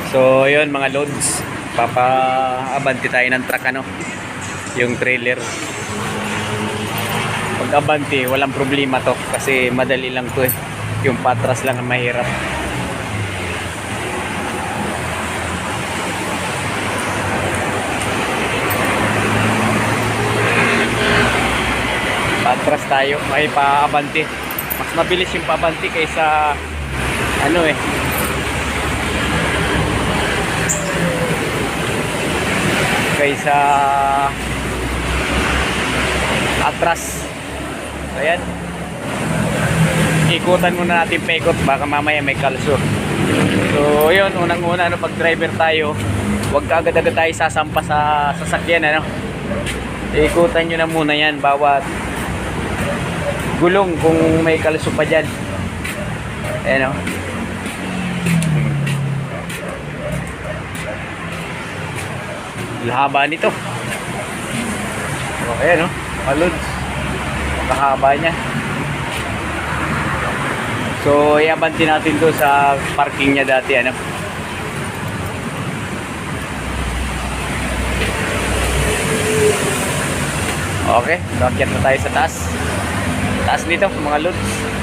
So, yun mga loads. Papa-abanti tayo ng truck, ano? Yung trailer. Pag abanti, walang problema to. Kasi madali lang to eh. Yung patras lang ang mahirap. Patras tayo. May paabanti. Mas mabilis yung paabanti kaysa ano eh. Kaysa atras. Ayan. Ikutan muna natin paikot, baka mamaya may kalso. So yun, unang-una ano, pag driver tayo, huwag agad-agad tayo sasampa sa sasakyan, ano. Ikutan nyo na muna yan bawat gulong kung may kalso pa dyan. Ayan o. Haba nito. O, ayan o, malod. Kahaba niya. So, iabanti natin to sa parking niya dati, ano. Okay, so akyat na tayo sa taas. Taas nito, mga loads.